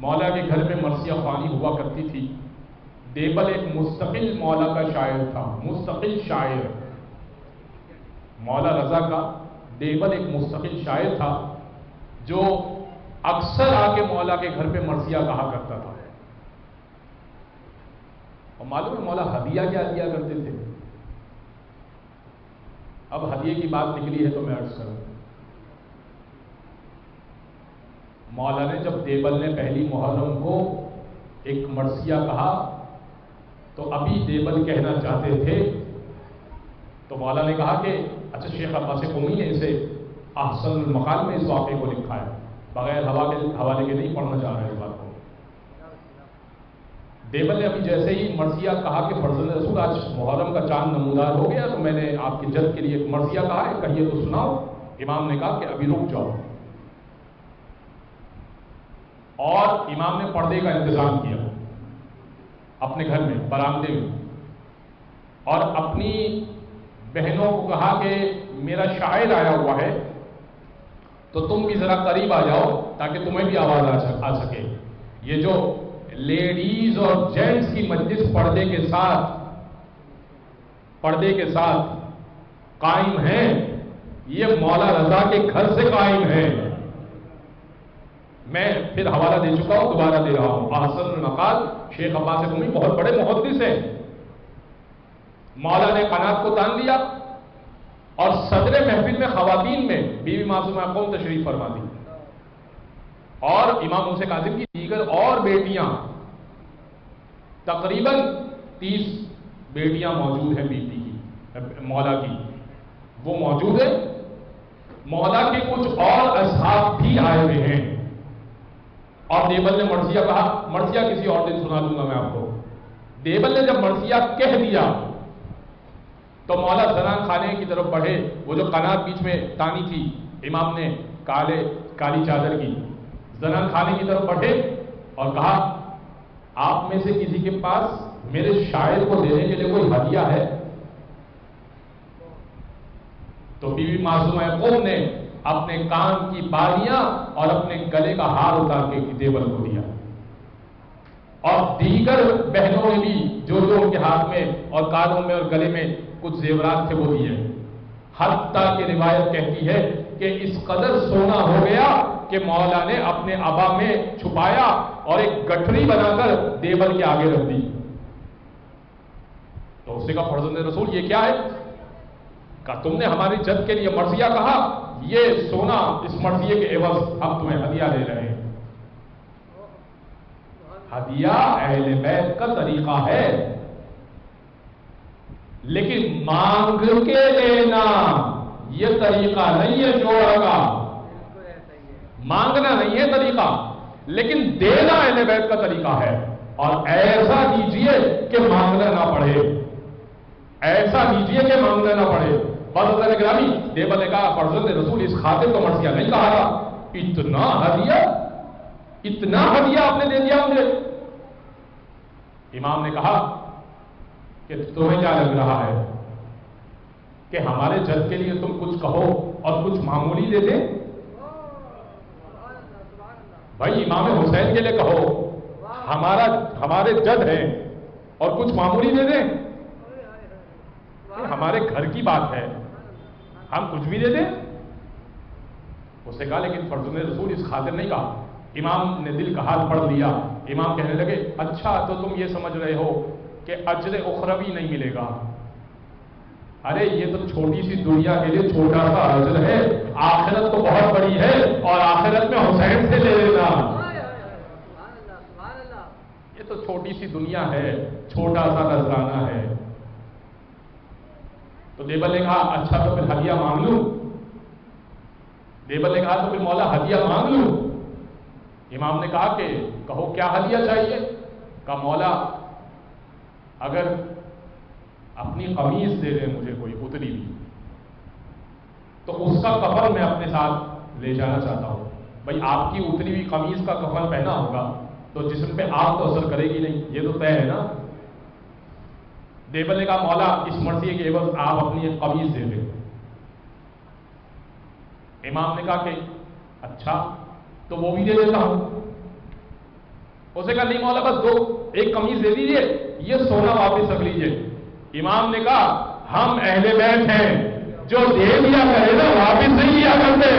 مولا کے گھر میں مرثیہ خوانی ہوا کرتی تھی. دیبل ایک مستقل مولا کا شاعر تھا، مستقل شاعر. مولا رضا کا دیبل ایک مستقل شاعر تھا جو اکثر آ کے مولا کے گھر پہ مرثیہ کہا کرتا تھا. اور معلوم ہے مولا ہدیہ کیا دیا کرتے تھے؟ اب ہدیے کی بات نکلی ہے تو میں عرض کروں. مولا نے جب دیبل نے پہلی محرم کو ایک مرثیہ کہا تو ابھی دیبل کہنا چاہتے تھے تو مولا نے کہا کہ اچھا شیخ عباس قمی نے اسے احسن المقال میں اس واقعے کو لکھا ہے، بغیر حوالے کے نہیں پڑھنا چاہ رہے اس بات کو. دیبل نے ابھی جیسے ہی مرثیہ کہا کہ فرزند رسول آج محرم کا چاند نمودار ہو گیا تو میں نے آپ کے جد کے لیے ایک مرثیہ کہا ہے، کہیے تو سناؤ. امام نے کہا کہ ابھی رک جاؤ. اور امام نے پردے کا انتظام کیا اپنے گھر میں برآمدے میں، اور اپنی بہنوں کو کہا کہ میرا شاعر آیا ہوا ہے تو تم بھی ذرا قریب آ جاؤ تاکہ تمہیں بھی آواز آ سکے. یہ جو لیڈیز اور جینٹس کی مجلس پردے کے ساتھ قائم ہیں، یہ مولا رضا کے گھر سے قائم ہے. میں پھر حوالہ دے چکا ہوں، دوبارہ دے رہا ہوں. احسن المقال شیخ عباس قمی بہت بڑے محدث ہیں. مولا نے قنات کو تان لیا اور صدر محفل میں خواتین میں بی بی معصومہ قوم تشریف فرما دی، اور امام موسیٰ کاظم کی دیگر اور بیٹیاں، تقریباً 30 بیٹیاں موجود ہیں بیٹی کی مولا کی، وہ موجود ہے. مولا کے کچھ اور اصحاب بھی آئے ہوئے ہیں. اور دیبل نے مرثیہ کہا، مرثیہ کسی اور دن سنا دوں گا میں آپ کو. دیبل نے جب مرثیہ کہہ دیا تو مولا زنان خانے کی طرف بڑھے. وہ جو قنات بیچ میں تانی تھی امام نے کالی چادر کی، زنان خانے کی طرف بڑھے اور کہا آپ میں سے کسی کے پاس میرے شاعر کو دینے کے لیے کوئی ہدیہ ہے؟ تو بی بی معصومہ قوم نے اپنے کان کی بالیاں اور اپنے گلے کا ہار اتار کے دیبل کو دیا، اور دیگر بہنوں نے بھی جو ان کے ہاتھ میں اور کانوں میں اور گلے میں کچھ زیورات تھے وہ دیے. حتیٰ کہ روایت کہتی ہے کہ اس قدر سونا ہو گیا کہ مولا نے اپنے عبا میں چھپایا اور ایک گٹھری بنا کر دیبل کے آگے رکھ دی. تو اس نے کہا فرزند رسول یہ کیا ہے؟ کہا تم نے ہماری جد کے لیے مرثیہ کہا، یہ سونا اس مرثیے کے عوض ہم تمہیں ہدیہ دے رہے ہیں. ہدیہ اہل بیت کا طریقہ ہے، لیکن مانگ کے لینا یہ طریقہ نہیں ہے. جوڑا کا مانگنا نہیں ہے طریقہ، لیکن دینا اہل بیت کا طریقہ ہے. اور ایسا دیجئے کہ مانگنا نہ پڑے، ایسا دیجئے کہ مانگنا نہ پڑے. بس حضرت گرامی دیبل نے کہا فرزند رسول اس خاطر تو مرثیہ نہیں کہا رہا، اتنا ہدیہ آپ نے دے دیا مجھے. امام نے کہا کہ تمہیں کیا لگ رہا ہے کہ ہمارے جد کے لیے تم کچھ کہو اور کچھ معمولی دے دیں؟ بھائی امام حسین کے لیے کہو ہمارے جد ہیں اور کچھ معمولی دے دیں؟ ہمارے گھر کی بات ہے، ہم کچھ بھی دے دیں؟ اس نے کہا لیکن فرزند رسول اس خاطر نہیں کہا. امام نے دل کا حال پڑھ لیا. امام کہنے لگے اچھا تو تم یہ سمجھ رہے ہو کہ اجر اخروی نہیں ملے گا؟ ارے یہ تو چھوٹی سی دنیا کے لیے چھوٹا سا اجر ہے، آخرت تو بہت بڑی ہے، اور آخرت میں حسین سے لے لینا. یہ تو چھوٹی سی دنیا ہے، چھوٹا سا نذرانہ ہے. تو دیبل نے کہا اچھا تو پھر ہدیہ مانگ لوں. دیبل نے کہا تو پھر مولا ہدیہ مانگ لوں. امام نے کہا کہ کہو کیا ہدیہ چاہیے؟ کہا مولا اگر اپنی قمیص دے دیں مجھے کوئی اتری بھی تو اس کا کفن میں اپنے ساتھ لے جانا چاہتا ہوں. بھائی آپ کی اتری ہوئی قمیص کا کفن پہنا ہوگا تو جسم پہ آگ تو اثر کرے گی نہیں، یہ تو طے ہے نا. دیبل نے کہا مولا اس مرثیے کے عوض آپ اپنی ایک قمیص دے دیں. امام نے کہا کہ اچھا تو وہ بھی دے دیتا ہوں. اسے کہا نہیں مولا بس دو ایک قمیض دے دیجئے، یہ سونا واپس رکھ لیجئے۔ امام نے کہا ہم اہل بیت ہیں، جو دے دیا کرے نا واپس نہیں لیا کرتے۔